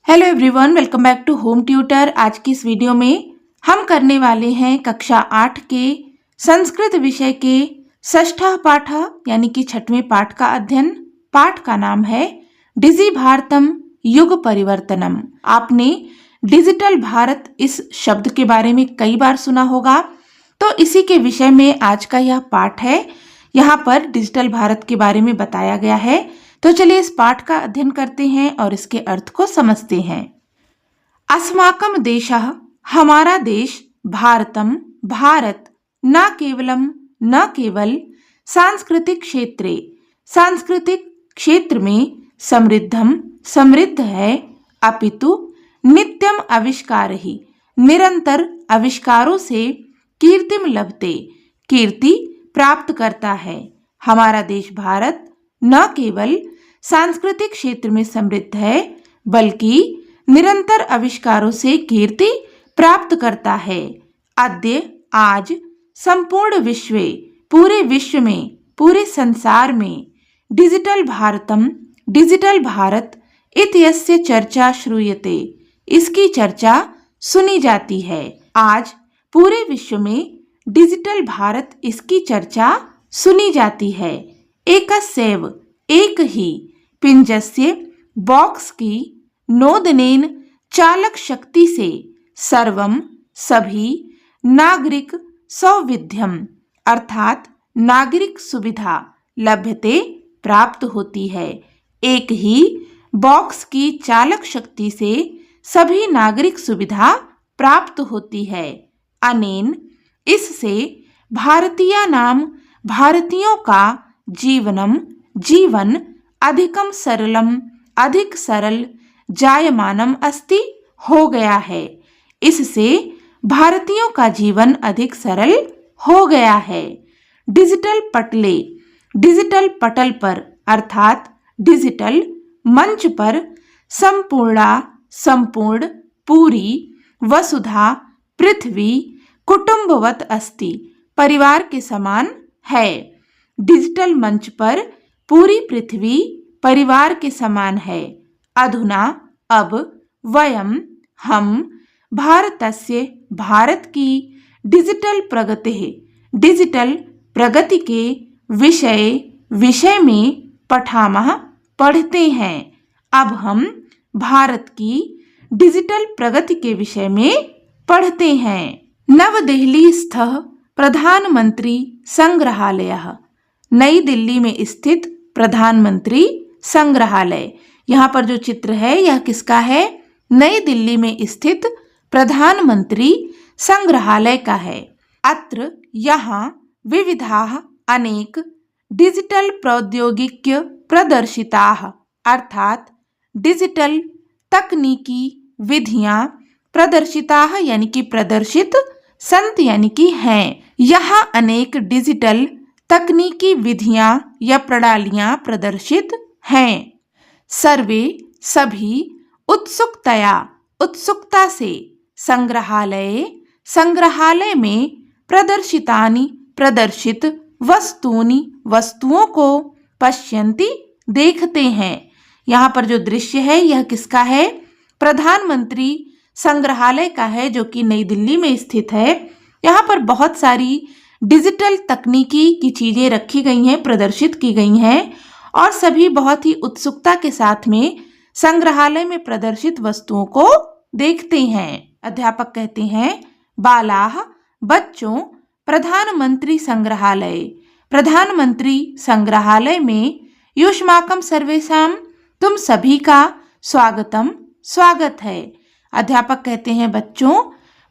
Hello everyone, welcome back to home tutor. आज की इस वीडियो में हम करने वाले हैं कक्षा 8 के संस्कृत विषय के षष्ठः पाठ यानी कि 6वें पाठ का अध्ययन। पाठ का नाम है डिजि भारतम युग परिवर्तनम। आपने डिजिटल भारत इस शब्द के बारे में कई बार सुना होगा, तो इसी के विषय में आज का यह पाठ है। यहाँ पर डिजिटल भारत के बारे में बताया गया है। तो चलिए इस पाठ का अध्ययन करते हैं और इसके अर्थ को समझते हैं। अस्माकं देशः, हमारा देश, भारतम, भारत, न केवल सांस्कृतिक क्षेत्रे, सांस्कृतिक क्षेत्र में समृद्धम, समृद्ध है, अपितु नित्यम आविष्कार ही, निरंतर आविष्कारों से कीर्तिम लभते, कीर्ति प्राप्त करता है। हमारा देश भारत न केवल सांस्कृतिक क्षेत्र में समृद्ध है, बल्कि निरंतर आविष्कारों से कीर्ति प्राप्त करता है। अद्य, आज, संपूर्ण विश्वे, पूरे विश्व में, पूरे संसार में डिजिटल भारतम, डिजिटल भारत इत्यस्य चर्चा श्रूयते, इसकी चर्चा सुनी जाती है। आज पूरे विश्व में डिजिटल भारत, इसकी चर्चा सुनी जाती है। एकस्यैव, एक ही, पिंजस्य, बॉक्स की, नोदनेन, चालक शक्ति से, सर्वम, सभी, नागरिक सौविध्यम, अर्थात नागरिक सुविधा, लभ्यते, प्राप्त होती है। एक ही बॉक्स की चालक शक्ति से सभी नागरिक सुविधा प्राप्त होती है। अनेन, इससे, भारतीय नाम, भारतीयों का जीवनम, जीवन, अधिकम सरलम, अधिक सरल, जायमानम अस्ति, हो गया है। इससे भारतीयों का जीवन अधिक सरल हो गया है। डिजिटल पटले, डिजिटल पटल पर अर्थात डिजिटल मंच पर, संपूर्णा, संपूर्ण, पूरी, वसुधा, पृथ्वी, कुटुंबवत अस्ति, परिवार के समान है। डिजिटल मंच पर पूरी पृथ्वी परिवार के समान है। अधुना, अब, वयम, हम, भारतस्य, भारत की, डिजिटल प्रगति, डिजिटल प्रगति के विषय में पठामः, पढ़ते हैं। अब हम भारत की डिजिटल प्रगति के विषय में पढ़ते हैं। नवदिल्ली स्थित प्रधानमंत्री संग्रहालय, नई दिल्ली में स्थित प्रधानमंत्री संग्रहालय। यहाँ पर जो चित्र है यह किसका है? नई दिल्ली में स्थित प्रधानमंत्री संग्रहालय का है। अत्र, यहाँ, विविधाः, अनेक, डिजिटल प्रौद्योगिक्य प्रदर्शिताः, अर्थात डिजिटल तकनीकी विधियां प्रदर्शिताः यानी कि प्रदर्शित संत यानी कि हैं। यहाँ अनेक डिजिटल तकनीकी विधियां या प्रणालियां प्रदर्शित हैं। सर्वे, सभी, उत्सुकतया, उत्सुकता से, संग्रहालय, संग्रहालय में, प्रदर्शितानि, प्रदर्शित, वस्तूनि, वस्तुओं को, पश्यन्ति, देखते हैं। यहाँ पर जो दृश्य है यह किसका है? प्रधानमंत्री संग्रहालय का है, जो कि नई दिल्ली में स्थित है। यहाँ पर बहुत सारी डिजिटल तकनीकी की चीजें रखी गई हैं, प्रदर्शित की गई हैं और सभी बहुत ही उत्सुकता के साथ में संग्रहालय में प्रदर्शित वस्तुओं को देखते हैं। अध्यापक कहते हैं, बालाः, बच्चों, प्रधानमंत्री संग्रहालय, प्रधानमंत्री संग्रहालय में, युष्माकं सर्वेषां, तुम सभी का, स्वागतम, स्वागत है। अध्यापक कहते हैं, बच्चों,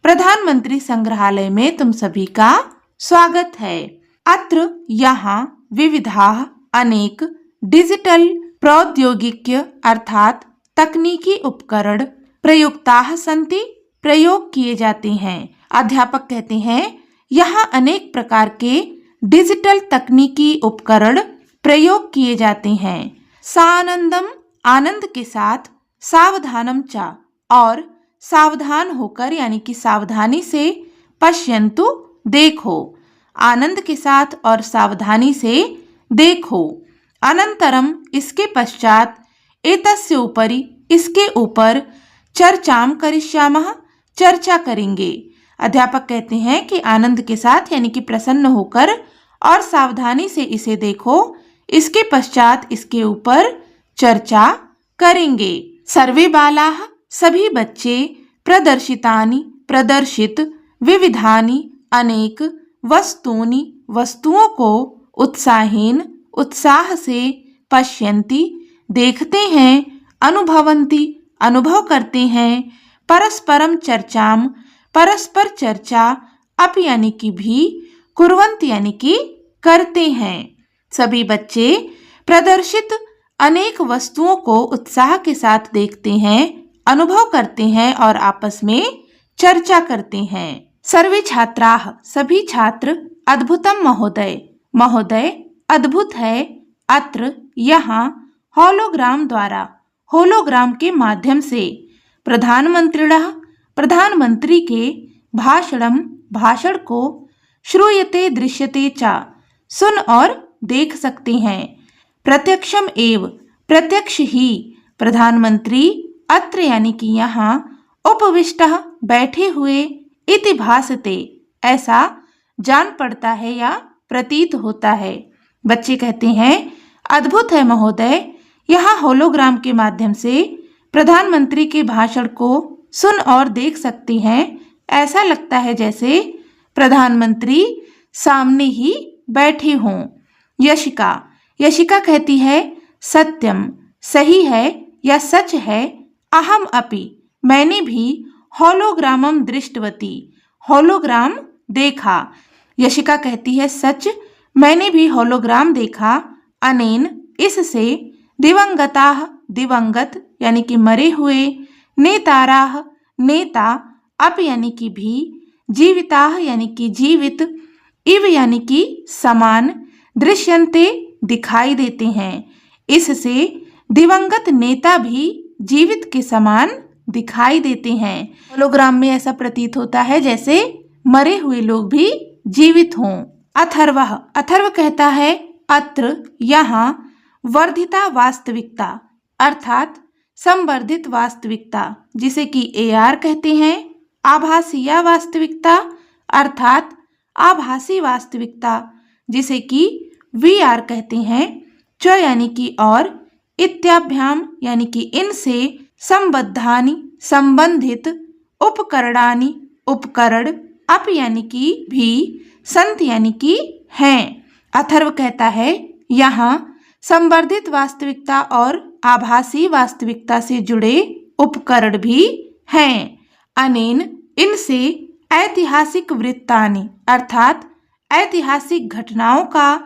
प्रधानमंत्री संग्रहालय में तुम सभी का स्वागत है। अत्र, यहाँ, विविधाः, अनेक, डिजिटल प्रौद्योगिक्य अर्थात तकनीकी उपकरण, प्रयुक्ताः सन्ति, प्रयोग किए जाते हैं। अध्यापक कहते हैं, यहाँ अनेक प्रकार के डिजिटल तकनीकी उपकरण प्रयोग किए जाते हैं। सानंदम, आनंद के साथ, सावधानम च, और सावधान होकर यानी कि सावधानी से, पश्यन्तु, देखो, आनंद के साथ और सावधानी से देखो। अनंतरम, इसके पश्चात, एतस्य उपरि, इसके ऊपर, चर्चाम करिष्यामः, चर्चा करेंगे। अध्यापक कहते हैं कि आनंद के साथ यानी कि प्रसन्न होकर और सावधानी से इसे देखो, इसके पश्चात इसके ऊपर चर्चा करेंगे। सर्वे बालाः, सभी बच्चे, प्रदर्शितानि, प्रदर्शित, विविधानि, अनेक, वस्तूनि, वस्तुओं को, उत्साहेन, उत्साह से, पश्यन्ति, देखते हैं, अनुभवन्ति, अनुभव करते हैं, परस्परम चर्चाम, परस्पर चर्चा, अपि यानी कि भी, कुर्वन्ति यानी कि करते हैं। सभी बच्चे प्रदर्शित अनेक वस्तुओं को उत्साह के साथ देखते हैं, अनुभव करते हैं और आपस में चर्चा करते हैं। सर्वे छात्राः, सभी छात्र, अद्भुतम महोदय, महोदय अद्भुत है, अत्र यहाँ, होलोग्राम द्वारा, होलोग्राम के माध्यम से, प्रधानमंत्रिणः, प्रधानमंत्री के, भाषणम, भाषण को, श्रूयते दृश्यते च, सुन और देख सकते हैं, प्रत्यक्षम एव, प्रत्यक्ष ही, प्रधानमंत्री, अत्र यानी कि यहाँ, उपविष्टः, बैठे हुए, इति भासते, ऐसा जान पड़ता है या प्रतीत होता है। बच्चे कहते हैं अद्भुत है महोदय, यहाँ होलोग्राम के माध्यम से प्रधानमंत्री के भाषण को सुन और देख सकते हैं, ऐसा लगता है जैसे प्रधानमंत्री सामने ही बैठे हों। यशिका, यशिका कहती है सत्यम, सही है या सच है, अहम अपि, मैंने भी, होलोग्रामम दृष्टवती, होलोग्राम देखा। यशिका कहती है सच, मैंने भी होलोग्राम देखा, अनेन, इससे, दिवंगताः, दिवंगत यानी कि मरे हुए, नेताराः, नेता, अप यानी कि भी, जीविताः यानी कि जीवित, इव यानी कि समान, दृश्यन्ते, दिखाई देते हैं, इससे दिवंगत नेता भी जीवित के समान दिखाई देते हैं। होलोग्राम में ऐसा प्रतीत होता है जैसे मरे हुए लोग भी जीवित हों। अथर्वः, अथर्व कहता है अत्र, यहाँ, वर्धिता वास्तविकता, अर्थात संवर्धित वास्तविकता, जिसे कि AR कहते हैं, आभासीय वास्तविकता, अर्थात आभासी वास्तविकता, जिसे कि VR कहते हैं, च यानी कि और, इत्याभ्याम यानी कि इनसे, संबद्धानि, संबंधित, उपकरणानि, उपकरण, अप यानी कि भी, संत यानी कि हैं। अथर्व कहता है यहाँ संवर्धित वास्तविकता और आभासी वास्तविकता से जुड़े उपकरण भी हैं। अनेन, इनसे, ऐतिहासिक वृत्तानि, अर्थात ऐतिहासिक घटनाओं का,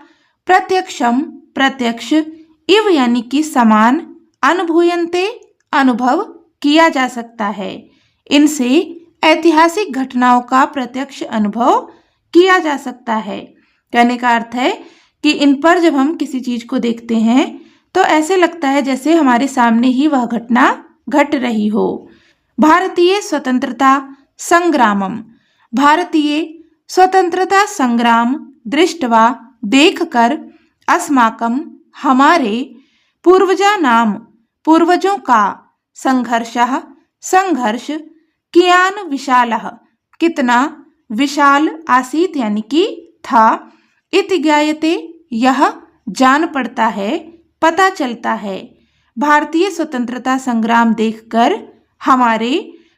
प्रत्यक्षम, प्रत्यक्ष, इव यानी कि समान, अनुभूयन्ते, अनुभव किया जा सकता है। इनसे ऐतिहासिक घटनाओं का प्रत्यक्ष अनुभव किया जा सकता है। कहने का अर्थ है कि इन पर जब हम किसी चीज को देखते हैं तो ऐसे लगता है जैसे हमारे सामने ही वह घटना घट रही हो। भारतीय स्वतंत्रता संग्रामम, भारतीय स्वतंत्रता संग्राम, दृष्टवा, देखकर, अस्माकं, हमारे, पूर्वजानाम, पूर्वजों का, संघर्षः, संघर्ष, कियान विशालः, कितना, विशाल, आसीत यानी कि था, इति ज्ञायते, यह जान पड़ता है, पता चलता है। भारतीय स्वतंत्रता संग्राम देखकर हमारे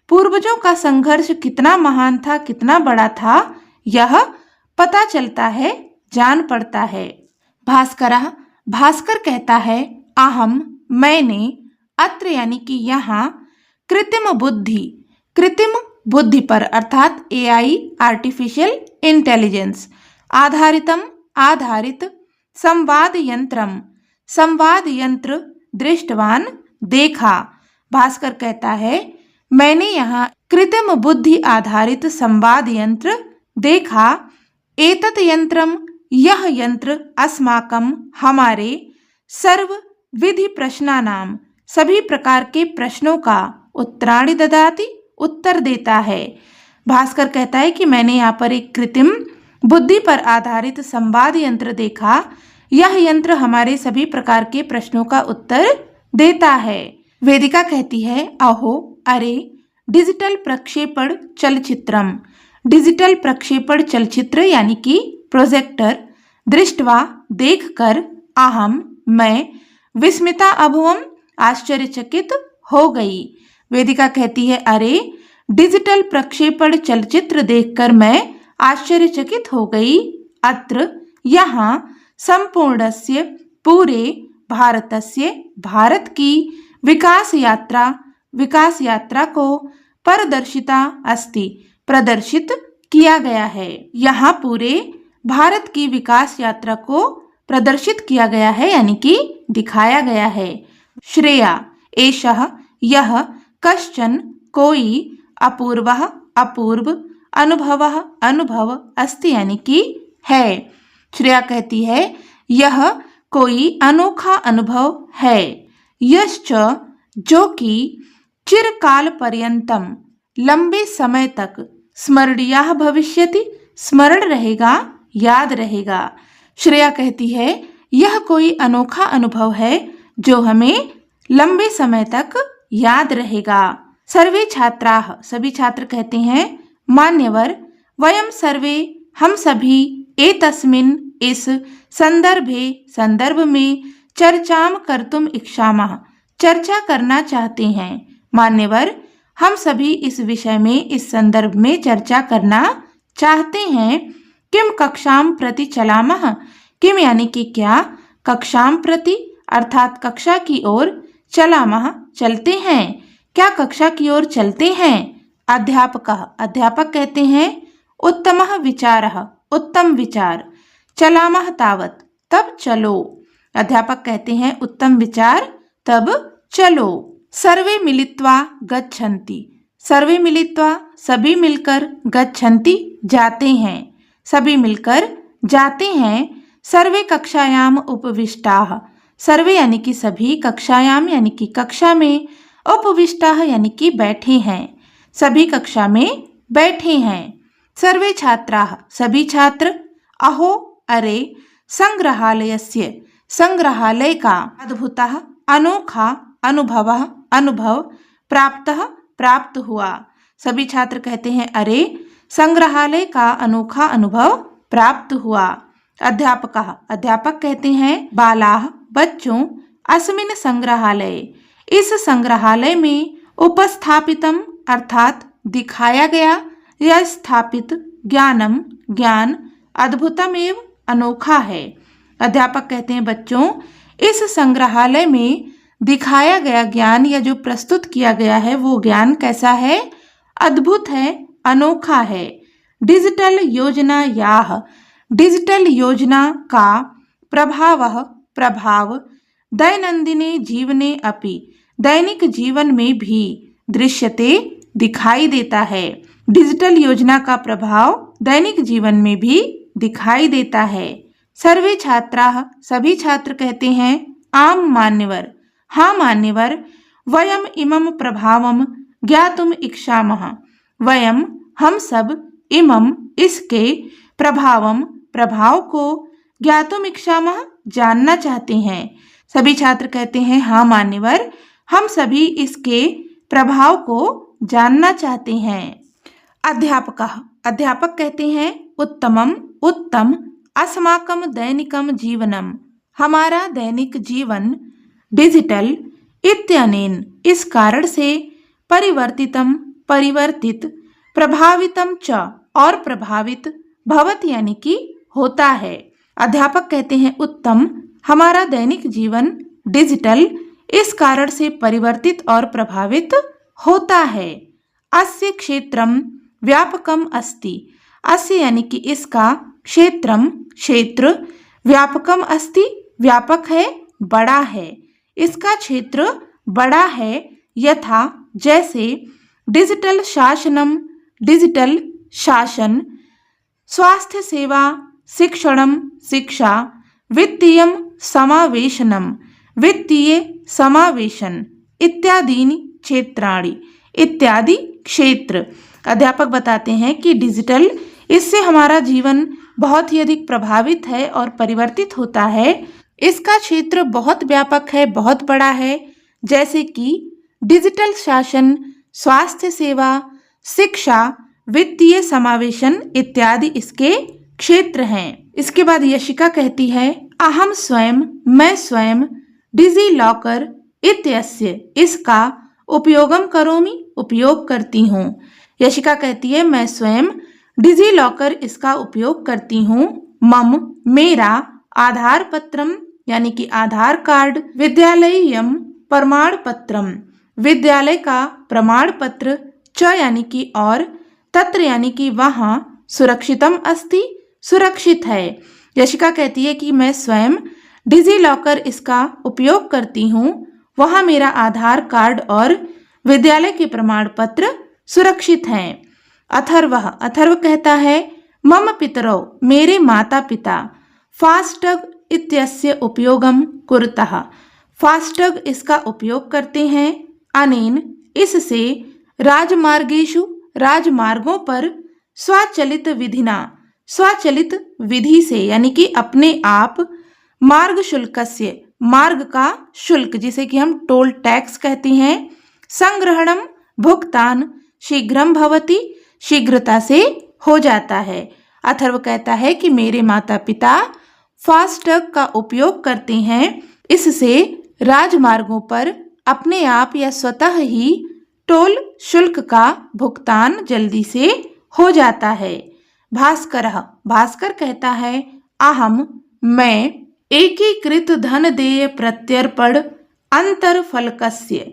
पूर्वजों का संघर्ष कितना महान था, कितना बड़ा था, यह पता चलता है, जान पड़ता है। भास्करः, भास्कर कहता है अहम, मैंने, अत्र यानी कि यहाँ, कृत्रिम बुद्धि, कृत्रिम बुद्धि पर अर्थात AI, आर्टिफिशियल इंटेलिजेंस, आधारितम, आधारित, संवाद यंत्रम, संवाद यंत्र, दृष्टवान, देखा। भास्कर कहता है मैंने यहाँ कृत्रिम बुद्धि आधारित संवाद यंत्र देखा। एतत् यंत्रम, यह यंत्र, अस्माकं, हमारे, सर्व विधि प्रश्नानाम, सभी प्रकार के प्रश्नों का, उत्तराणि ददाति, उत्तर देता है। भास्कर कहता है कि मैंने यहाँ पर एक कृत्रिम बुद्धि पर आधारित संवाद यंत्र देखा। यह यंत्र हमारे सभी प्रकार के प्रश्नों का उत्तर देता है। वेदिका कहती है अहो, अरे, डिजिटल प्रक्षेपण चलचित्रम। डिजिटल प्रक्षेपण चलचित्र यानी कि प्रोजेक्टर दृष्टवा देखकर अहम मैं विस्मिता अभवम आश्चर्यचकित हो गई। वेदिका कहती है अरे डिजिटल प्रक्षेपण चलचित्र देखकर मैं आश्चर्यचकित हो गई। अत्र यहाँ संपूर्णस्य पूरे भारतस्य भारत की विकास यात्रा को प्रदर्शिता अस्ति प्रदर्शित किया गया है। यहाँ पूरे भारत की विकास यात्रा को प्रदर्शित किया गया है यानी कि दिखाया गया है। श्रेया एषः यह कश्चन कोई अपूर्वः अपूर्व अनुभव अस्ति यानी कि है। श्रेया कहती है यह कोई अनोखा अनुभव है। यश्च जो कि चिरकाल पर्यंतम लंबे समय तक स्मरणीय भविष्यति स्मरण रहेगा याद रहेगा। श्रेया कहती है यह कोई अनोखा अनुभव है जो हमें लंबे समय तक याद रहेगा। सर्वे छात्राः सभी छात्र कहते हैं मान्यवर वयम सर्वे हम सभी एतस्मिन् इस संदर्भ में चर्चाम कर्तुम इच्छामः चर्चा करना चाहते हैं। मान्यवर हम सभी इस विषय में इस संदर्भ में चर्चा करना चाहते हैं। किम कक्षाम प्रति चलामः किम यानी कि क्या कक्षाम प्रति अर्थात कक्षा की ओर चलामः चलते हैं क्या कक्षा की ओर चलते हैं। अध्यापक कहते हैं उत्तमः विचारः उत्तम विचार चलामः तावत तब चलो। अध्यापक कहते हैं उत्तम विचार तब चलो। सर्वे मिलित्वा गच्छन्ति सर्वे मिलित्वा सभी मिलकर गच्छन्ति जाते हैं सभी मिलकर जाते हैं। सर्वे कक्षायाम उपविष्टाः सर्वे यानी कि सभी कक्षायाम यानी कि कक्षा में उपविष्टाः यानी कि बैठे हैं सभी कक्षा में बैठे हैं। सर्वे छात्राः सभी छात्र अहो अरे संग्रहालय का अद्भुतः अनोखा अनुभव प्राप्त हुआ। सभी छात्र कहते हैं अरे संग्रहालय का अनोखा अनुभव प्राप्त हुआ। अध्यापक कहते हैं बालाः बच्चों अस्मिन् संग्रहालय इस संग्रहालय में उपस्थापितम अर्थात दिखाया गया या स्थापित ज्ञान अद्भुतमेव अनोखा है। अध्यापक कहते हैं बच्चों इस संग्रहालय में दिखाया गया ज्ञान या जो प्रस्तुत किया गया है वो ज्ञान कैसा है अद्भुत है अनोखा है। डिजिटल योजना का प्रभाव दैनंदिने जीवने अपि दैनिक जीवन में भी दृश्यते दिखाई देता है। डिजिटल योजना का प्रभाव दैनिक जीवन में भी दिखाई देता है। सर्वे छात्राः सभी छात्र कहते हैं आम मान्यवर हाँ मान्यवर वयम इमं प्रभावम ज्ञातुम इच्छामः वयम हम सब इमं इसके प्रभाव को ज्ञातुम इच्छामः जानना चाहते हैं। सभी छात्र कहते हैं हाँ मान्यवर हम सभी इसके प्रभाव को जानना चाहते हैं। अध्यापक कहते हैं उत्तम अस्माकं दैनिकं जीवनम हमारा दैनिक जीवन डिजिटल इत्यनेन इस कारण से परिवर्तित प्रभावितम च और प्रभावित भवत यानी कि होता है। अध्यापक कहते हैं उत्तम हमारा दैनिक जीवन डिजिटल इस कारण से परिवर्तित और प्रभावित होता है। अस्य क्षेत्रम व्यापकम अस्ति अस्य यानी कि इसका क्षेत्र व्यापकम अस्ति व्यापक है बड़ा है इसका क्षेत्र बड़ा है। यथा जैसे डिजिटल शासन स्वास्थ्य सेवा शिक्षा वित्तीय समावेशन इत्यादि क्षेत्र। अध्यापक बताते हैं कि डिजिटल इससे हमारा जीवन बहुत ही अधिक प्रभावित है और परिवर्तित होता है। इसका क्षेत्र बहुत व्यापक है बहुत बड़ा है जैसे कि डिजिटल शासन स्वास्थ्य सेवा, शिक्षा, वित्तीय समावेशन इत्यादि इसके क्षेत्र हैं। इसके बाद यशिका कहती है अहम स्वयं, मैं स्वयं, डिजी लॉकर इत्यस्य इसका उपयोगम करोमि, उपयोग करती हूँ। यशिका कहती है मैं स्वयं डिजी लॉकर इसका उपयोग करती हूँ। मम मेरा, आधार पत्रम यानी कि आधार कार्ड, विद्यालयम प्रमाण पत्रम विद्यालय का प्रमाण पत्र, च यानी कि और, तत्र यानी कि वहाँ, सुरक्षितम अस्ति सुरक्षित है। यशिका कहती है कि मैं स्वयं डिजी लॉकर इसका उपयोग करती हूँ, वहाँ मेरा आधार कार्ड और विद्यालय के प्रमाण पत्र सुरक्षित हैं। अथर्व कहता है मम पितरौ मेरे माता पिता फास्टैग इत्यस्य उपयोगम कुरुतः, फास्टैग इसका उपयोग करते हैं। अनेन इससे राजमार्गेषु राजमार्गों पर स्वचालित विधिना, स्वचालित विधि से यानी कि अपने आप, मार्ग शुल्कस्य मार्ग का शुल्क जिसे कि हम टोल टैक्स कहते हैं, संग्रहणम भुगतान शीघ्रम भवति शीघ्रता से हो जाता है। अथर्व कहता है कि मेरे माता पिता फास्टैग का उपयोग करते हैं, इससे राजमार्गों पर अपने आप या स्वतः ही टोल शुल्क का भुगतान जल्दी से हो जाता है। भास्कर कहता है अहम मैं एकीकृत धन देय प्रत्यर्पण अंतरफलकस्य,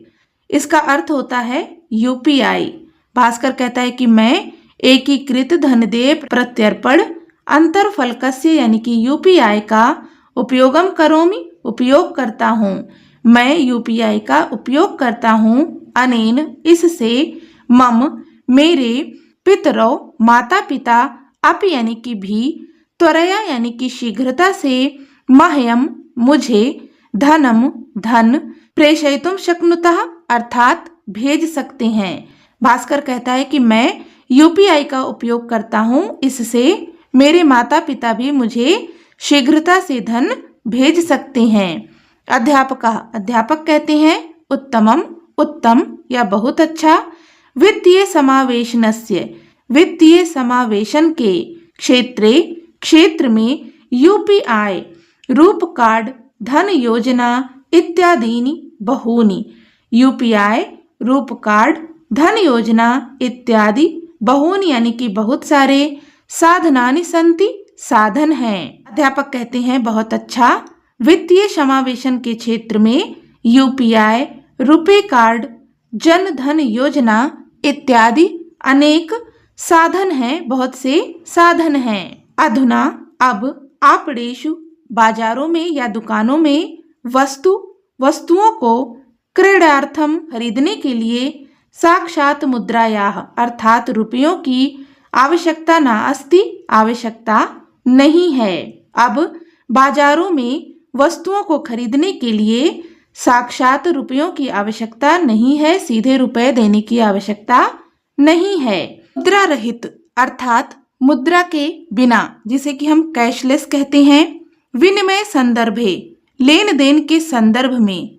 इसका अर्थ होता है यूपीआई। भास्कर कहता है कि मैं एकीकृत धन देय प्रत्यर्पण अंतरफलकस्य यानी कि यूपीआई का उपयोगम करोमि, उपयोग करता हूँ। मैं यूपीआई का उपयोग करता हूँ। अनेन इससे, मम मेरे, पितरौ माता पिता, अपि यानी कि भी, त्वरया यानी कि शीघ्रता से, मह्यम मुझे, धनम धन, प्रेषयितुम शक्नुतः अर्थात भेज सकते हैं। भास्कर कहता है कि मैं यूपीआई का उपयोग करता हूँ, इससे मेरे माता पिता भी मुझे शीघ्रता से धन भेज सकते हैं। अध्यापक कहते हैं उत्तमम उत्तम या बहुत अच्छा, वित्तीय समावेशनस्य वित्तीय समावेशन के क्षेत्र में यूपीआई रूप कार्ड, धन योजना इत्यादीनि बहूनि, यूपीआई रूप कार्ड, धन योजना इत्यादि बहूनि यानी कि बहुत सारे, साधनानि सन्ति साधन हैं। अध्यापक कहते हैं बहुत अच्छा, वित्तीय समावेशन के क्षेत्र में यूपीआई, रुपे कार्ड, जन धन योजना इत्यादि अनेक साधन हैं, बहुत से साधन हैं। अधुना अब आपणेषु बाजारों में या दुकानों में वस्तुओं को क्रयणार्थम खरीदने के लिए साक्षात मुद्रायाः अर्थात रुपयों की आवश्यकता न अस्ति, आवश्यकता नहीं है। अब बाजारों में वस्तुओं को खरीदने के लिए साक्षात रुपयों की आवश्यकता नहीं है, सीधे रुपए देने की आवश्यकता नहीं है। मुद्रा रहित अर्थात मुद्रा के बिना, जिसे कि हम कैशलेस कहते हैं, विनिमय संदर्भे लेन देन के संदर्भ में,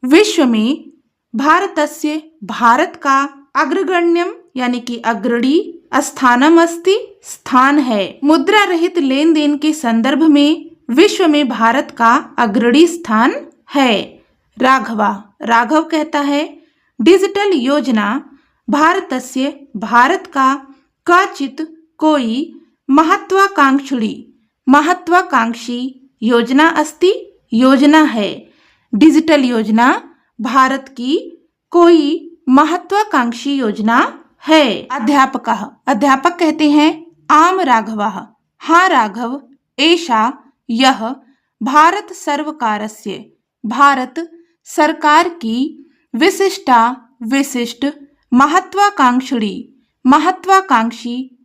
विश्व में, भारतस्य भारत का, अग्रगण्यम यानी कि अग्रणी, स्थानम अस्ति स्थान है। मुद्रा रहित लेन देन के संदर्भ में विश्व में भारत का अग्रणी स्थान है। राघव कहता है डिजिटल योजना भारतस्य भारत का काचित कोई महत्वाकांक्षी योजना अस्ति योजना है। डिजिटल योजना भारत की कोई महत्वाकांक्षी योजना है। अध्यापक कहते हैं आम राघवः हाँ राघव, एषा यह भारत सर्वकारस्य भारत सरकार की विशिष्ट महत्वाकांक्षी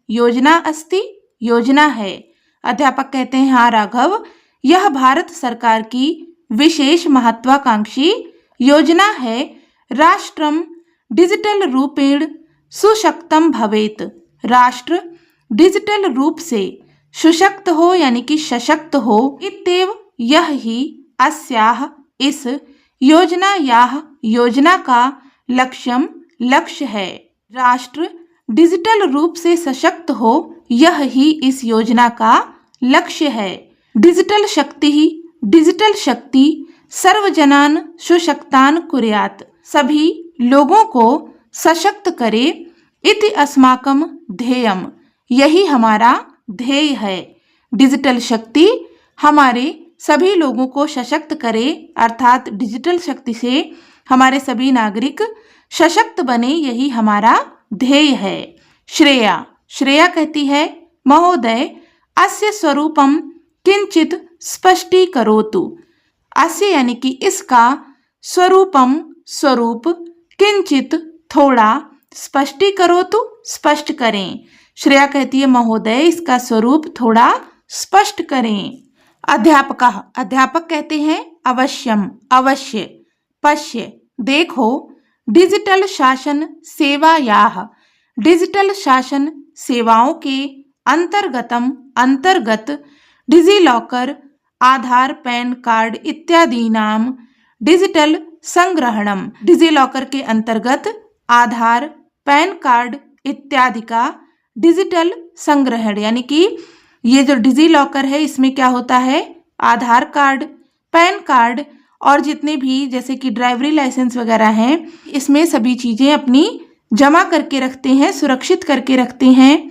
योजना अस्ति योजना है। अध्यापक कहते हैं हाँ राघव, यह भारत सरकार की विशेष महत्वाकांक्षी योजना है। राष्ट्रम डिजिटल रूपेण सुशक्तम भवेत, राष्ट्र डिजिटल रूप से सुशक्त हो यानी कि सशक्त हो। इत्येव यह ही अस्याह इस योजना का लक्ष्यम लक्ष्य है। राष्ट्र डिजिटल रूप से सशक्त हो, यह ही इस योजना का लक्ष्य है। डिजिटल शक्ति सर्वजनान सुशक्तान कुर्यात्, सभी लोगों को सशक्त करे, इति अस्माकं ध्येयम्, यही हमारा ध्येय है। डिजिटल शक्ति हमारे सभी लोगों को सशक्त करे, अर्थात डिजिटल शक्ति से हमारे सभी नागरिक सशक्त बने, यही हमारा ध्येय है। श्रेया कहती है, महोदय अस्य स्वरूपम किंचित स्पष्टीकरोतु। अस्य यानी कि इसका, स्वरूपम स्वरूप, किंचित थोड़ा, स्पष्टीकरोतु स्पष्ट करें। श्रेया कहती है, महोदय इसका स्वरूप थोड़ा स्पष्ट करें। अध्यापक कहते हैं, अवश्यम अवश्य, पश्य देखो, डिजिटल शासन सेवायाः, डिजिटल शासन सेवाओं के अंतर्गत डिजी लॉकर, आधार, पैन कार्ड इत्यादि नाम डिजिटल संग्रहणम, डिजी लॉकर के अंतर्गत आधार, पैन कार्ड इत्यादि का डिजिटल संग्रहण, यानी कि ये जो डिजी लॉकर है इसमें क्या होता है, आधार कार्ड, पैन कार्ड और जितने भी जैसे कि ड्राइवरी लाइसेंस वगैरह हैं, इसमें सभी चीजें अपनी जमा करके रखते हैं, सुरक्षित करके रखते हैं।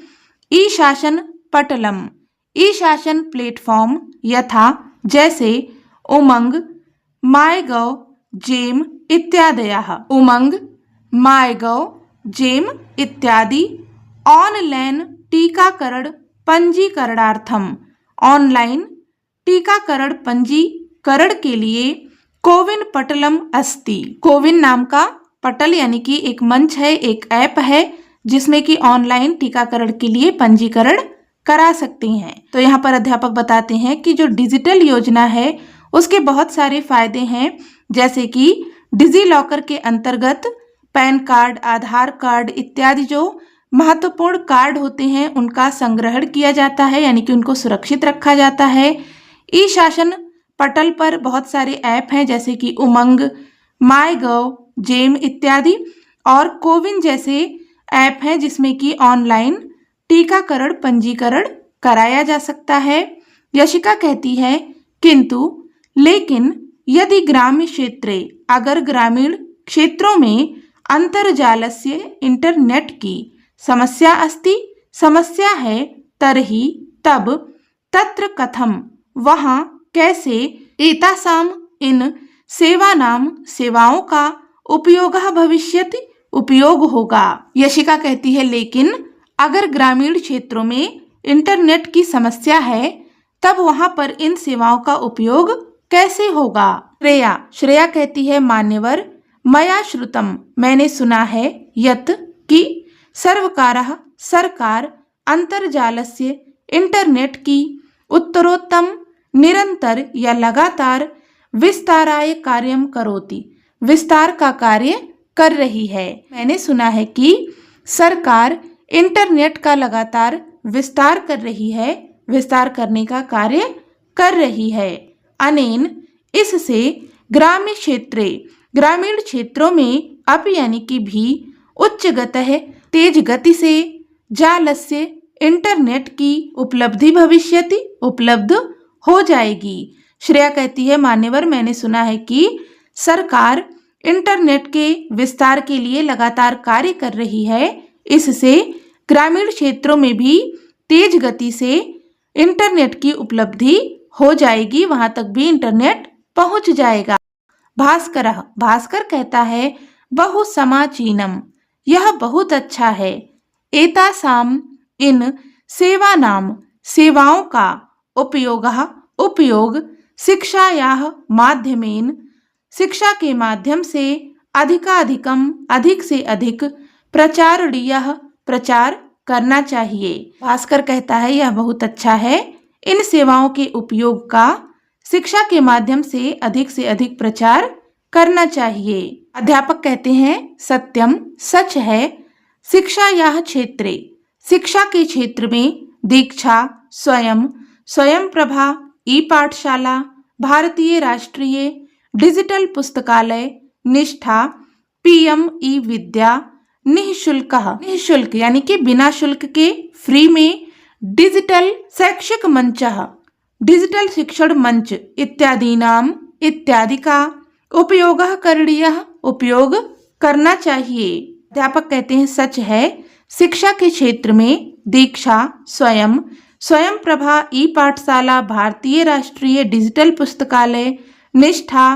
ई शासन पटलम, ई शासन प्लेटफॉर्म यथा जैसे उमंग, माईगव, जेम इत्यादयः, उमंग, माईगव, जेम इत्यादि ऑनलाइन टीकाकरण पंजीकरणार्थम, ऑनलाइन टीकाकरण पंजीकरण के लिए कोविन पटलम अस्ति। कोविन नाम का पटल यानी कि एक मंच है, एक ऐप है जिसमें कि ऑनलाइन टीकाकरण के लिए पंजीकरण करा सकते हैं। तो यहाँ पर अध्यापक बताते हैं कि जो डिजिटल योजना है उसके बहुत सारे फायदे हैं, जैसे कि डिजी लॉकर के अंतर्गत पैन कार्ड, आधार कार्ड इत्यादि जो महत्वपूर्ण कार्ड होते हैं उनका संग्रहण किया जाता है, यानी कि उनको सुरक्षित रखा जाता है। ई शासन पटल पर बहुत सारे ऐप हैं जैसे कि उमंग, माईगव, जेम इत्यादि, और कोविन जैसे ऐप हैं जिसमें कि ऑनलाइन टीकाकरण पंजीकरण कराया जा सकता है। यशिका कहती है, किंतु लेकिन यदि ग्राम्य क्षेत्रे, अगर ग्रामीण क्षेत्रों में अंतर्जालस्य इंटरनेट की समस्या अस्ति, समस्या है, तरहि तब तत्र कथम, वहाँ कैसे, एतासाम इन सेवानाम सेवाओं का उपयोगः भविष्यति, उपयोग होगा। यशिका कहती है, लेकिन अगर ग्रामीण क्षेत्रों में इंटरनेट की समस्या है तब वहां पर इन सेवाओं का उपयोग कैसे होगा। श्रेया कहती है, मान्यवर मया श्रुतम, मैंने सुना है, यत कि सर्वकारः, सरकार, अंतर्जालस्य इंटरनेट की उत्तरोत्तम, निरंतर या लगातार विस्ताराय कार्यम करोति, विस्तार का कार्य कर रही है। मैंने सुना है कि सरकार इंटरनेट का लगातार विस्तार कर रही है, विस्तार करने का कार्य कर रही है। अनेन, इससे ग्रामीण क्षेत्रों में अपि यानी कि भी उच्चगतः, तेज गति से, जालस्य इंटरनेट की उपलब्धि भविष्यति, उपलब्ध हो जाएगी। श्रेया कहती है, मान्यवर मैंने सुना है कि सरकार इंटरनेट के विस्तार के लिए लगातार कार्य कर रही है, इससे ग्रामीण क्षेत्रों में भी तेज गति से इंटरनेट की उपलब्धि हो जाएगी, वहां तक भी इंटरनेट पहुंच जाएगा। भास्कर कहता है, बहु समीचीनम, यह बहुत अच्छा है। एतासाम इन सेवानाम सेवाओं का उपयोग शिक्षायाः माध्यमेन, शिक्षा के माध्यम से, अधिक से अधिक प्रचारणीयः, प्रचार करना चाहिए। भास्कर कहता है, यह बहुत अच्छा है, इन सेवाओं के उपयोग का शिक्षा के माध्यम से अधिक प्रचार करना चाहिए। अध्यापक कहते हैं, सत्यम, सच है, शिक्षायाः क्षेत्रे, शिक्षा के क्षेत्र में, दीक्षा, स्वयं प्रभा, ई पाठशाला, भारतीय राष्ट्रीय डिजिटल पुस्तकालय, निष्ठा, पीएम ई विद्या निःशुल्क यानी कि बिना शुल्क के फ्री में डिजिटल शैक्षिक मंचः डिजिटल शिक्षण मंच इत्यादि का उपयोगः करणीयः उपयोग करना चाहिए। अध्यापक कहते हैं सच है शिक्षा के क्षेत्र में दीक्षा स्वयं प्रभा ई पाठशाला भारतीय राष्ट्रीय डिजिटल पुस्तकालय निष्ठा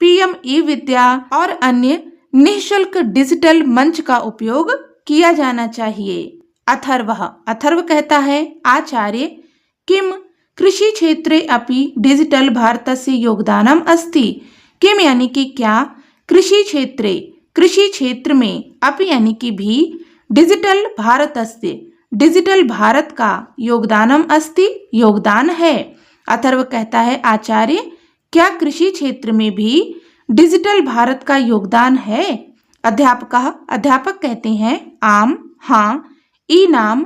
पीएम ई विद्या और अन्य निःशुल्क डिजिटल मंच का उपयोग किया जाना चाहिए। अथर्व कहता है आचार्य किम कृषि क्षेत्रे अपि डिजिटल भारतस्य योगदानम अस्ति। किम यानी कि क्या कृषि क्षेत्र में अपि यानी कि भी डिजिटल भारत का योगदानम अस्ति योगदान है। अथर्व कहता है आचार्य क्या कृषि क्षेत्र में भी डिजिटल भारत का योगदान है। अध्यापक कहते हैं आम हाँ ई नाम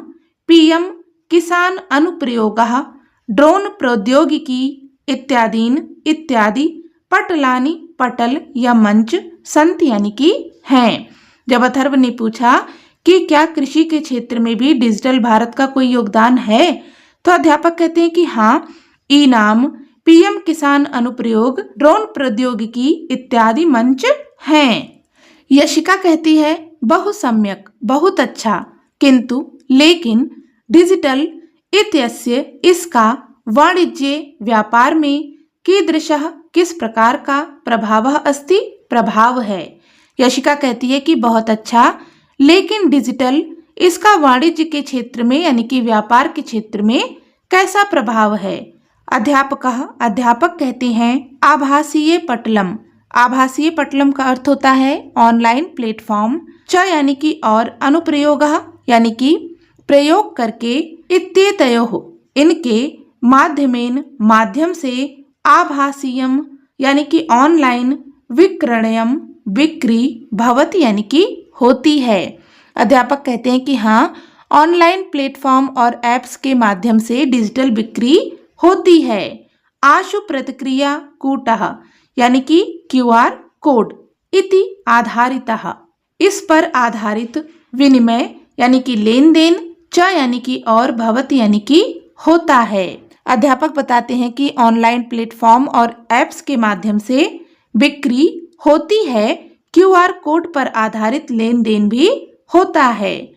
पीएम किसान अनुप्रयोगः ड्रोन प्रौद्योगिकी इत्यादि पटल या मंच संत यानी कि हैं। जब अथर्व ने पूछा कि क्या कृषि के क्षेत्र में भी डिजिटल भारत का कोई योगदान है तो अध्यापक कहते हैं कि हाँ ई नाम पीएम किसान अनुप्रयोग ड्रोन प्रौद्योगिकी इत्यादि मंच हैं। यशिका कहती है बहु सम्यक बहुत अच्छा किंतु लेकिन डिजिटल इत्यस्य इसका वाणिज्य व्यापार में कीदृशः किस प्रकार का प्रभाव है। यशिका कहती है कि बहुत अच्छा लेकिन डिजिटल इसका वाणिज्य के क्षेत्र में यानी कि व्यापार के क्षेत्र में कैसा प्रभाव है। अध्यापक कहते हैं आभासीय पटलम का अर्थ होता है ऑनलाइन प्लेटफॉर्म यानी कि और अनुप्रयोग यानी कि प्रयोग करके इत्येतयोः इनके माध्यम से आभासीयम यानी कि ऑनलाइन विक्रयणम बिक्री भवति यानी कि होती है। अध्यापक कहते हैं कि हाँ ऑनलाइन प्लेटफॉर्म और एप्स के माध्यम से डिजिटल बिक्री होती है। आशु प्रतिक्रिया कूटः यानी कि QR कोड इति आधारितः इस पर आधारित विनिमय यानी कि लेन देन यानी कि और भवति यानी कि होता है। अध्यापक बताते हैं कि ऑनलाइन प्लेटफॉर्म और एप्स के माध्यम से बिक्री होती है QR कोड पर आधारित लेन देन भी होता है।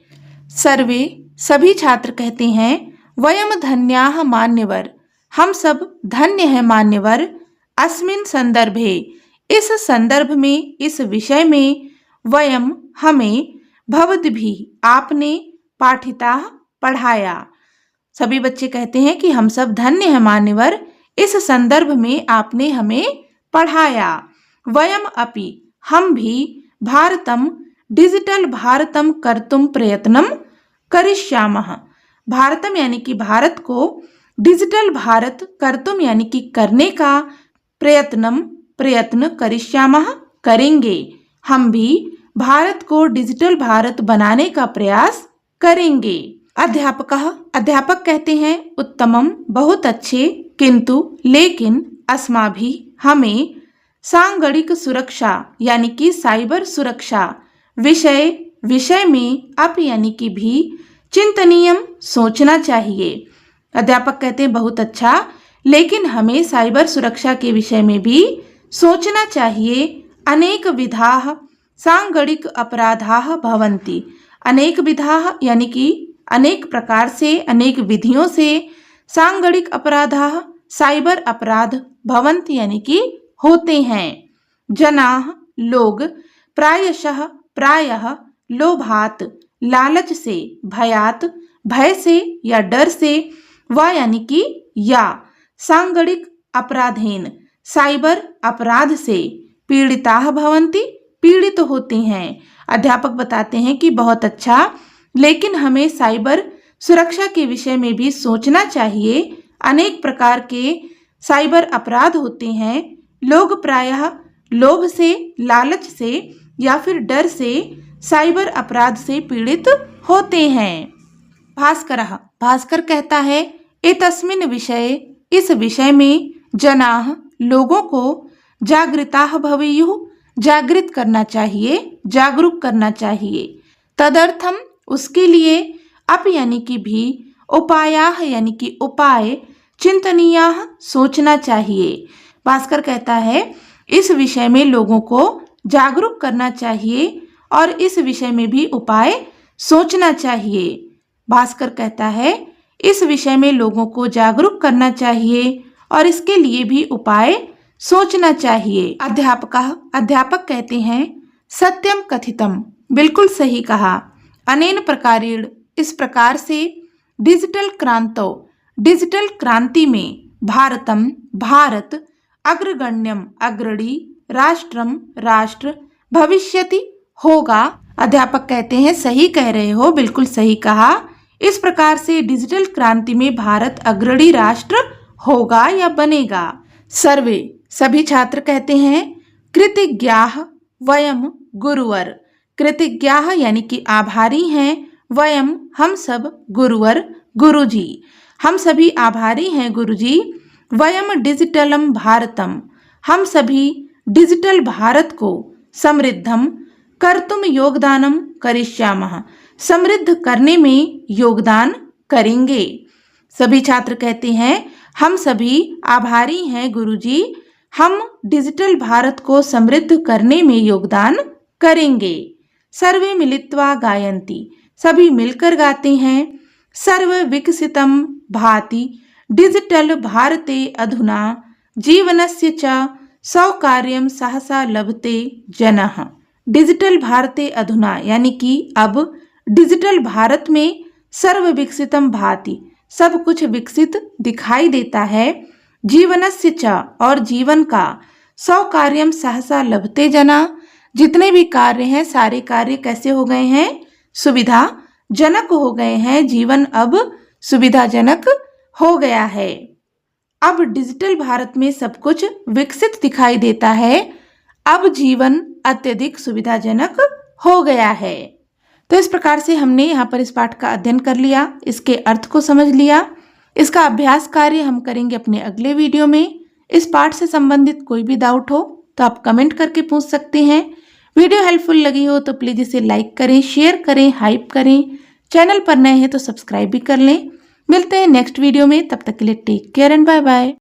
सभी छात्र कहते हैं वयम धन्याः मान्यवर हम सब धन्य हैं मान्यवर अस्मिन् संदर्भे इस संदर्भ में इस विषय में वयम हमें भवद्भिः आपने पाठिता पढ़ाया। सभी बच्चे कहते हैं कि हम सब धन्य हैं मान्यवर इस संदर्भ में आपने हमें पढ़ाया। वयम अपि हम भी भारतम डिजिटल भारतम कर्तुम प्रयत्नम करिष्यामः। भारतम यानी कि भारत को डिजिटल भारत कर्तुम यानी कि करने का प्रयत्न करिष्यामः करेंगे। हम भी भारत को डिजिटल भारत बनाने का प्रयास करेंगे। अध्यापक कहते हैं उत्तमम बहुत अच्छे किंतु लेकिन अस्माभिः हमें सांगणिक सुरक्षा यानी कि साइबर सुरक्षा विषय में अप यानी कि भी चिंतनीयम सोचना चाहिए। अध्यापक कहते हैं बहुत अच्छा लेकिन हमें साइबर सुरक्षा के विषय में भी सोचना चाहिए। अनेक विधाः सांगणिक अपराधाः भवन्ति। अनेक विधाः यानी कि अनेक प्रकार से अनेक विधियों से सांगणिक अपराधाः साइबर अपराध भवन्ति यानी कि होते हैं। जनाः लोग प्रायः लोभात लालच से भयात भय से या डर से व यानी कि या सांगणिक अपराधेन साइबर अपराध से पीड़िताः भवन्ति पीड़ित होते हैं। अध्यापक बताते हैं कि बहुत अच्छा लेकिन हमें साइबर सुरक्षा के विषय में भी सोचना चाहिए। अनेक प्रकार के साइबर अपराध होते हैं। लोग प्रायः लोभ से लालच से या फिर डर से साइबर अपराध से पीड़ित होते हैं। भास्कर कहता है एतस्मिन् विषये इस विषय में जनाः लोगों को जागृताः भवेयुः जागृत करना चाहिए, जागरूक करना चाहिए। तदर्थम उसके लिए अप यानी कि भी, उपायाः यानी कि उपाय, चिंतनीयाः सोचना चाहिए। भास्कर कहता है इस विषय में लोगों को जागरूक करना चाहिए और इस विषय में भी उपाय सोचना चाहिए। भास्कर कहता है इस विषय में लोगों को जागरूक करना चाहिए और इसके लिए भी उपाय सोचना चाहिए। अध्यापक कहते हैं सत्यम कथितम, बिल्कुल सही कहा। अनेन प्रकारेण, इस प्रकार से, डिजिटल क्रांतो, डिजिटल क्रांति में, भारतम भारत, अग्रगण्यम अग्रणी, राष्ट्रम राष्ट्र, भविष्यति होगा। अध्यापक कहते हैं सही कह रहे हो, बिल्कुल सही कहा। इस प्रकार से डिजिटल क्रांति में भारत अग्रणी राष्ट्र होगा या बनेगा। सर्वे, सभी छात्र कहते हैं कृतज्ञाः वयम गुरुवर, कृतज्ञाः यानी कि आभारी हैं, वयम हम सब, गुरुवर गुरुजी, हम सभी आभारी हैं गुरुजी। वयम डिजिटलम भारतम, हम सभी डिजिटल भारत को, समृद्धम कर्तुम योगदानम करिष्यामः, समृद्ध करने में योगदान करेंगे। सभी छात्र कहते हैं हम सभी आभारी हैं गुरुजी, हम डिजिटल भारत को समृद्ध करने में योगदान करेंगे। सर्वे मिलित्वा गायन्ति, सभी मिलकर गाते हैं। सर्व विकसितम भाति डिजिटल भारते अधुना, जीवनस्य च सौकार्यम सहसा लभते जनः। डिजिटल भारते अधुना यानी कि अब डिजिटल भारत में, सर्व विकसितम भाति, सब कुछ विकसित दिखाई देता है। जीवनस्य च, और जीवन का, सौकार्यम सहसा लभते जना, जितने भी कार्य हैं सारे कार्य कैसे हो गए हैं, सुविधाजनक हो गए हैं। जीवन अब सुविधाजनक हो गया है। अब डिजिटल भारत में सब कुछ विकसित दिखाई देता है। अब जीवन अत्यधिक सुविधाजनक हो गया है। तो इस प्रकार से हमने यहाँ पर इस पाठ का अध्ययन कर लिया, इसके अर्थ को समझ लिया। इसका अभ्यास कार्य हम करेंगे अपने अगले वीडियो में। इस पाठ से संबंधित कोई भी डाउट हो तो आप कमेंट करके पूछ सकते हैं। वीडियो हेल्पफुल लगी हो तो प्लीज़ इसे लाइक करें, शेयर करें, हाइप करें। चैनल पर नए हैं तो सब्सक्राइब भी कर लें। मिलते हैं नेक्स्ट वीडियो में, तब तक के लिए take care and bye bye.